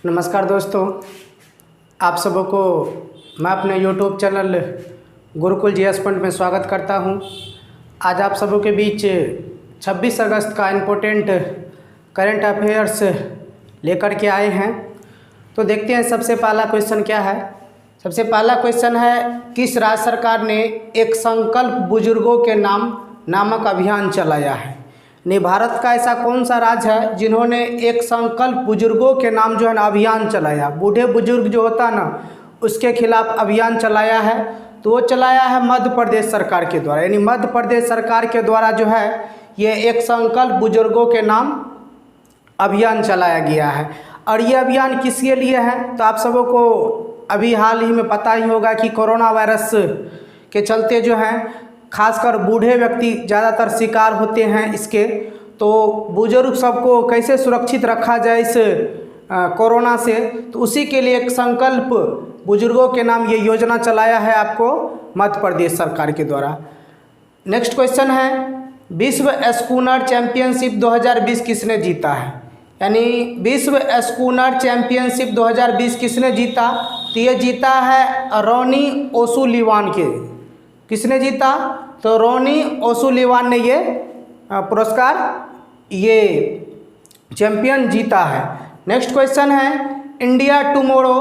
नमस्कार दोस्तों, आप सबों को मैं अपने YouTube channel Gurukul GS point में स्वागत करता हूं। आज आप सबों के बीच 26 अगस्त का इम्पोर्टेंट करंट अफेयर्स लेकर के आए हैं। तो देखते हैं सबसे पहला क्वेश्चन क्या है। सबसे पहला क्वेश्चन है, किस राज्य सरकार ने एक संकल्प बुजुर्गों के नाम नामक अभियान चलाया है। नहीं, भारत का ऐसा कौन सा राज्य है जिन्होंने एक संकल्प बुजुर्गों के नाम जो है ना अभियान चलाया। बूढ़े बुजुर्ग जो होता ना उसके खिलाफ अभियान चलाया है, तो वो चलाया है मध्य प्रदेश सरकार के द्वारा। यानी मध्य प्रदेश सरकार के द्वारा जो है ये एक संकल्प बुजुर्गों के नाम अभियान चलाया गया है। और ये अभियान किसके लिए है, तो आप सबों को अभी हाल ही में पता ही होगा कि कोरोना वायरस के चलते जो है खासकर बूढ़े व्यक्ति ज़्यादातर शिकार होते हैं इसके। तो बुजुर्ग सबको कैसे सुरक्षित रखा जाए इस कोरोना से, तो उसी के लिए एक संकल्प बुजुर्गों के नाम ये योजना चलाया है आपको मध्य प्रदेश सरकार के द्वारा। नेक्स्ट क्वेश्चन है, विश्व स्कूनर चैंपियनशिप 2020 किसने जीता है। यानी विश्व स्कूनर चैंपियनशिप 2020 किसने जीता, तो ये जीता है रोनी ओसुलिवान के। किसने जीता, तो रोनी ओसुलिवान ने ये पुरस्कार ये चैंपियन जीता है। नेक्स्ट क्वेश्चन है, India tomorrow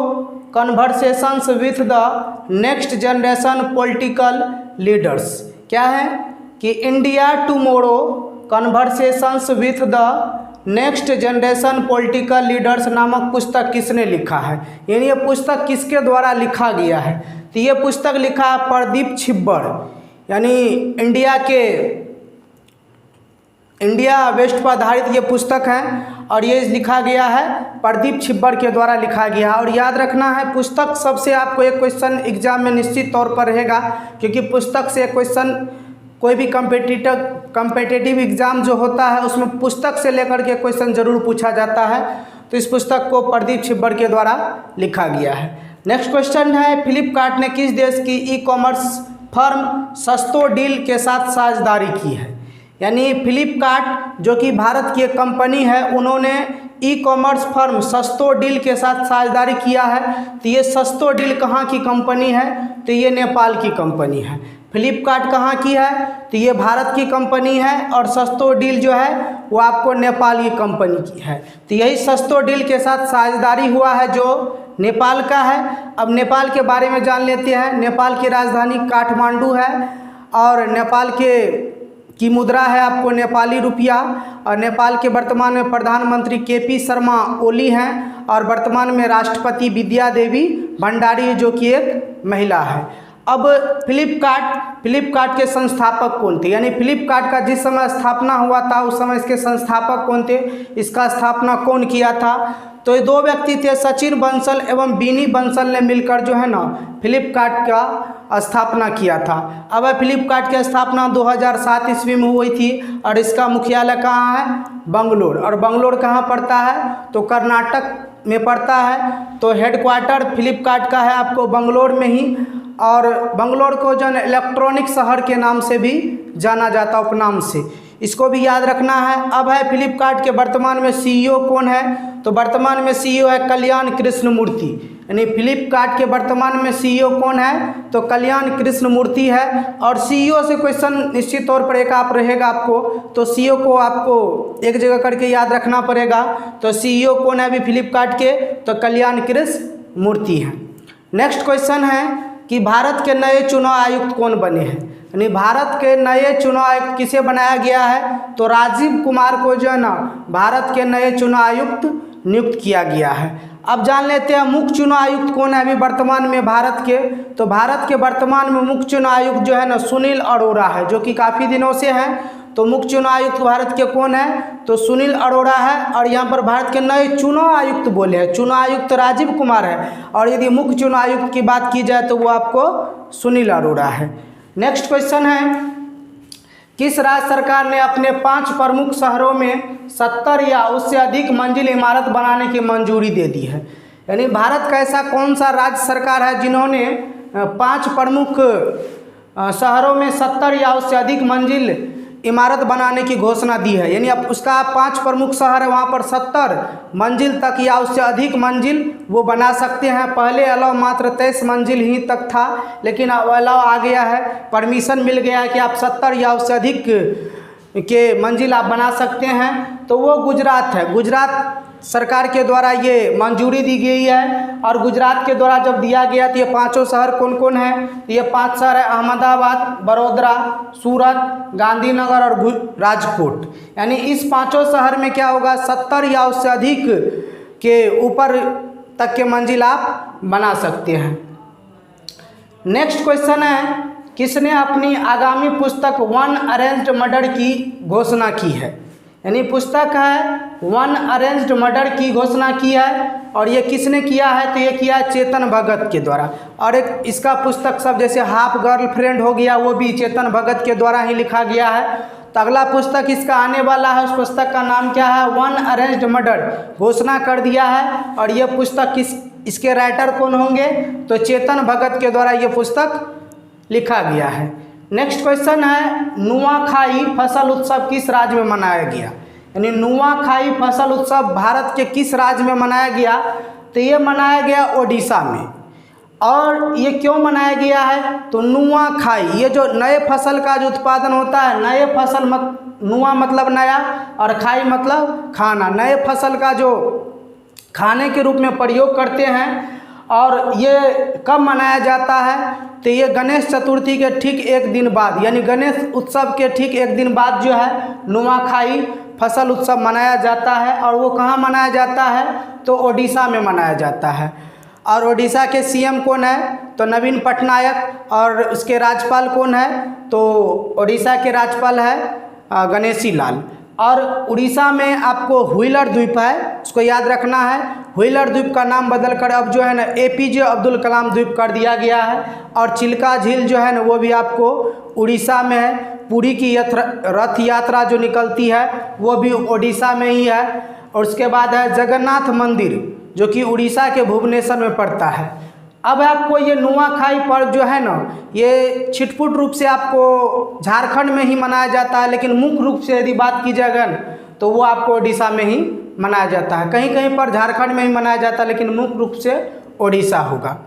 conversations with the next generation political leaders. क्या है कि India tomorrow conversations with the next generation political leaders नामक पुस्तक किसने लिखा है। यानी ये पुस्तक किसके द्वारा लिखा गया है, तो ये पुस्तक लिखा है प्रदीप छिब्बर। यानी इंडिया वेस्ट पर आधारित ये पुस्तक है और ये लिखा गया है प्रदीप छिब्बर के द्वारा लिखा गया है। और याद रखना है, पुस्तक सबसे आपको एक क्वेश्चन एग्जाम में निश्चित तौर पर रहेगा, क्योंकि पुस्तक से एक क्वेश्चन कोई भी कम्पिटिटिव एग्ज़ाम जो होता है उसमें पुस्तक से लेकर के क्वेश्चन जरूर पूछा जाता है। तो इस पुस्तक को प्रदीप छिब्बर के द्वारा लिखा गया है। नेक्स्ट क्वेश्चन है, फ्लिपकार्ट ने किस देश की ई कॉमर्स फर्म सस्तो डील के साथ साझेदारी की है। यानी फ्लिपकार्ट जो कि भारत की एक कंपनी है, उन्होंने ई कॉमर्स फर्म सस्तो डील के साथ साझेदारी किया है। तो ये सस्तो डील कहाँ की कंपनी है, तो ये नेपाल की कंपनी है। फ्लिपकार्ट कहाँ की है, तो ये भारत की कंपनी है और सस्तो डील जो है वो आपको नेपाल की कंपनी की है। तो यही सस्तो डील के साथ साझेदारी हुआ है जो नेपाल का है। अब नेपाल के बारे में जान लेते हैं। नेपाल की राजधानी काठमांडू है और नेपाल की मुद्रा है आपको नेपाली रुपया। और नेपाल के वर्तमान में प्रधानमंत्री केपी शर्मा ओली हैं और वर्तमान में राष्ट्रपति विद्या देवी भंडारी जो कि एक महिला है। अब फ्लिपकार्ट के संस्थापक कौन थे। यानी फ्लिपकार्ट का जिस समय स्थापना हुआ था उस समय इसके संस्थापक कौन थे, इसका स्थापना कौन किया था, तो ये दो व्यक्ति थे, सचिन बंसल एवं बिनी बंसल ने मिलकर जो है ना फ्लिपकार्ट का स्थापना किया था। अब फ्लिपकार्ट की स्थापना 2007 ईस्वी में हुई थी और इसका मुख्यालय कहाँ है, बंगलोर। और बंगलोर कहाँ पड़ता है, तो कर्नाटक में पड़ता है। तो हेडक्वार्टर फ्लिपकार्ट का है आपको बंगलोर में ही। और बंगलोर को जो इलेक्ट्रॉनिक शहर के नाम से भी जाना जाता है, उपनाम से, इसको भी याद रखना है। अब है फ्लिपकार्ट के वर्तमान में सीईओ कौन है, तो वर्तमान में सीईओ है कल्याण कृष्ण मूर्ति। यानी फ्लिपकार्ट के वर्तमान में सीईओ कौन है, तो कल्याण कृष्ण मूर्ति है। और सीईओ से क्वेश्चन निश्चित तौर पर एक आप रहेगा आपको, तो सीईओ को आपको एक जगह करके याद रखना पड़ेगा। तो सीईओ कौन है अभी फ्लिपकार्ट के, तो कल्याण कृष्ण मूर्ति हैं। नेक्स्ट क्वेश्चन है कि भारत के नए चुनाव आयुक्त कौन बने हैं। यानी भारत के नए चुनाव आयुक्त किसे बनाया गया है, तो राजीव कुमार को जो है ना भारत के नए चुनाव आयुक्त नियुक्त किया गया है। अब जान लेते हैं मुख्य चुनाव आयुक्त कौन है अभी वर्तमान में भारत के, तो भारत के वर्तमान में मुख्य चुनाव आयुक्त जो है ना सुनील अरोड़ा है, जो कि काफ़ी दिनों से हैं। तो मुख्य चुनाव आयुक्त भारत के कौन है, तो सुनील अरोड़ा है। और यहाँ पर भारत के नए चुनाव आयुक्त बोले हैं, चुनाव आयुक्त राजीव कुमार है। और यदि मुख्य चुनाव आयुक्त की बात की जाए तो वो आपको सुनील अरोड़ा है। नेक्स्ट क्वेश्चन है, किस राज्य सरकार ने अपने 5 प्रमुख शहरों में 70 या उससे अधिक मंजिल इमारत बनाने की मंजूरी दे दी है। यानी भारत का ऐसा कौन सा राज्य सरकार है जिन्होंने 5 प्रमुख शहरों में 70 या उससे अधिक मंजिल इमारत बनाने की घोषणा दी है। यानी अब उसका 5 प्रमुख शहर है, वहाँ पर 70 मंजिल तक या उससे अधिक मंजिल वो बना सकते हैं। पहले अलाव मात्र 23 मंजिल ही तक था, लेकिन अब अलाव आ गया है, परमिशन मिल गया है कि आप 70 या उससे अधिक के मंजिल आप बना सकते हैं। तो वो गुजरात है। गुजरात सरकार के द्वारा ये मंजूरी दी गई है। और गुजरात के द्वारा जब दिया गया तो ये 5 शहर कौन कौन है? तो ये 5 शहर है अहमदाबाद, बड़ौदा, सूरत, गांधीनगर और राजकोट। यानी इस 5 शहर में क्या होगा, 70 या उससे अधिक के ऊपर तक के मंजिल आप बना सकते हैं। नेक्स्ट क्वेश्चन है, किसने अपनी आगामी पुस्तक वन अरेंज्ड मर्डर की घोषणा की है? यानी पुस्तक है वन अरेंज्ड मर्डर की घोषणा की है। और ये किसने किया है? तो ये किया है चेतन भगत के द्वारा। और एक इसका पुस्तक सब जैसे हाफ गर्लफ्रेंड हो गया, वो भी चेतन भगत के द्वारा ही लिखा गया है। तो अगला पुस्तक इसका आने वाला है, उस पुस्तक का नाम क्या है? वन अरेंज्ड मर्डर घोषणा कर दिया है। और ये पुस्तक इसके राइटर कौन होंगे? तो चेतन भगत के द्वारा ये पुस्तक लिखा गया है। नेक्स्ट क्वेश्चन है, नुआखाई फसल उत्सव किस राज्य में मनाया गया? यानी नुआखाई फसल उत्सव भारत के किस राज्य में मनाया गया? तो ये मनाया गया ओडिशा में। और ये क्यों मनाया गया है? तो नुआखाई, ये जो नए फसल का जो उत्पादन होता है, नए फसल नुआ मतलब नया और खाई मतलब खाना, नए फसल का जो खाने के रूप में प्रयोग करते हैं। और ये कब मनाया जाता है? तो ये गणेश चतुर्थी के ठीक एक दिन बाद, यानी गणेश उत्सव के ठीक एक दिन बाद जो है नुआखाई फसल उत्सव मनाया जाता है। और वो कहाँ मनाया जाता है? तो ओडिशा में मनाया जाता है। और ओडिशा के सीएम कौन है? तो नवीन पटनायक। और उसके राज्यपाल कौन है? तो ओडिशा के राज्यपाल है गणेशी लाल। और उड़ीसा में आपको व्हीलर द्वीप है, उसको याद रखना है। व्हीलर द्वीप का नाम बदलकर अब जो है ना APJ अब्दुल कलाम द्वीप कर दिया गया है। और चिल्का झील जो है ना वो भी आपको उड़ीसा में है। पुरी की रथ यात्रा जो निकलती है वो भी उड़ीसा में ही है। और उसके बाद है जगन्नाथ मंदिर, जो कि उड़ीसा के भुवनेश्वर में पड़ता है। अब आपको ये नुआखाई पर्व जो है ना, ये छिटपुट रूप से आपको झारखंड में ही मनाया जाता है, लेकिन मुख्य रूप से यदि बात की जाएगा तो वो आपको ओडिशा में ही मनाया जाता है। कहीं कहीं पर झारखंड में ही मनाया जाता है, लेकिन मुख्य रूप से ओडिशा होगा।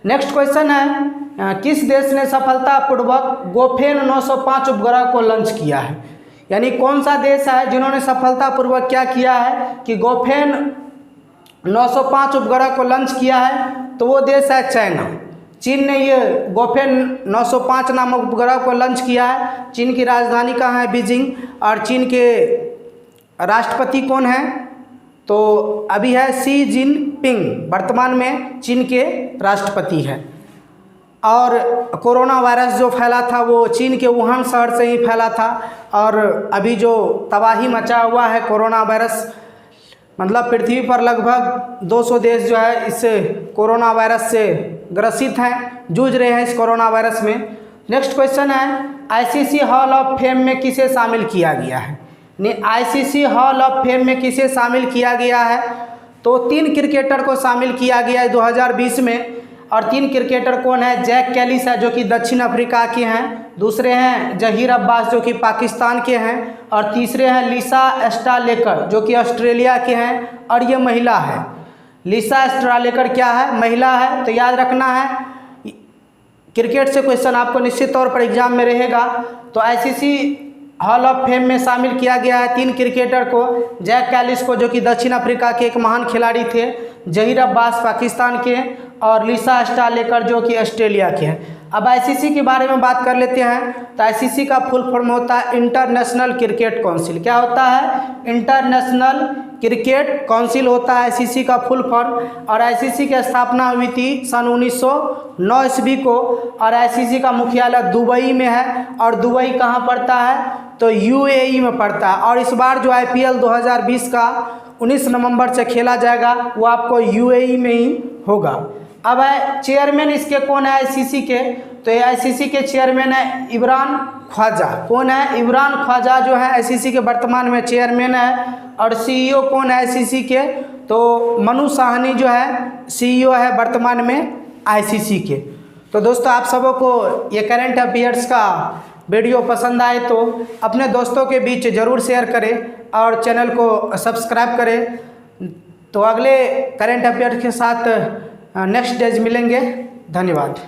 नेक्स्ट क्वेश्चन है, किस देश ने सफलतापूर्वक गोफेन 905 उपग्रह को लॉन्च किया है? यानी कौन सा देश है जिन्होंने सफलतापूर्वक क्या किया है कि गोफेन 905 उपग्रह को लॉन्च किया है? तो वो देश है चाइना। चीन ने ये गोफेन 905 नामक उपग्रह को लॉन्च किया है। चीन की राजधानी कहाँ है? बीजिंग। और चीन के राष्ट्रपति कौन है? तो अभी है शी जिनपिंग, वर्तमान में चीन के राष्ट्रपति है। और कोरोना वायरस जो फैला था वो चीन के वुहान शहर से ही फैला था। और अभी जो तबाही मचा हुआ है कोरोना वायरस, मतलब पृथ्वी पर लगभग 200 देश जो है इस कोरोना वायरस से ग्रसित हैं, जूझ रहे हैं इस कोरोना वायरस में। नेक्स्ट क्वेश्चन है, ICC हॉल ऑफ फेम में किसे शामिल किया गया है? ICC हॉल ऑफ फेम में किसे शामिल किया गया है? तो 3 क्रिकेटर को शामिल किया गया है 2020 में। और 3 क्रिकेटर कौन है? जैक कैलिस है जो कि दक्षिण अफ्रीका के हैं, दूसरे हैं जहीर अब्बास जो कि पाकिस्तान के हैं, और तीसरे हैं लिसा स्टालेकर जो कि ऑस्ट्रेलिया के हैं। और ये महिला है। लिसा स्टालेकर क्या है? महिला है। तो याद रखना है, क्रिकेट से क्वेश्चन आपको निश्चित तौर पर एग्जाम में रहेगा। तो ICC हॉल ऑफ फेम में शामिल किया गया है 3 क्रिकेटर को, जैक कैलिस को जो कि दक्षिण अफ्रीका के एक महान खिलाड़ी थे, जहीर अब्बास पाकिस्तान के, और लिसा स्टालेकर जो कि ऑस्ट्रेलिया के हैं। अब ICC के बारे में बात कर लेते हैं। तो ICC का फुल फॉर्म होता है इंटरनेशनल क्रिकेट काउंसिल। क्या होता है? इंटरनेशनल क्रिकेट काउंसिल होता है ICC का फुल फॉर्म। और ICC की स्थापना हुई थी सन 1909 ईस्वी को। और ICC का मुख्यालय दुबई में है। और दुबई कहाँ पड़ता है? तो UAE में पड़ता है। और इस बार जो IPL 2020 का 19 नवंबर से खेला जाएगा वो आपको UAE में ही होगा। अब है चेयरमैन इसके कौन है ICC के? तो ये ICC के चेयरमैन है इमरान ख्वाजा। कौन है? इमरान ख्वाजा जो है ICC के वर्तमान में चेयरमैन है। और CEO कौन है ICC के? तो मनु साहनी जो है CEO है वर्तमान में ICC के। तो दोस्तों आप सबों को ये करंट अफेयर्स का वीडियो पसंद आए तो अपने दोस्तों के बीच ज़रूर शेयर करें और चैनल को सब्सक्राइब करें। तो अगले करंट अफेयर के साथ नेक्स्ट डेज मिलेंगे। धन्यवाद।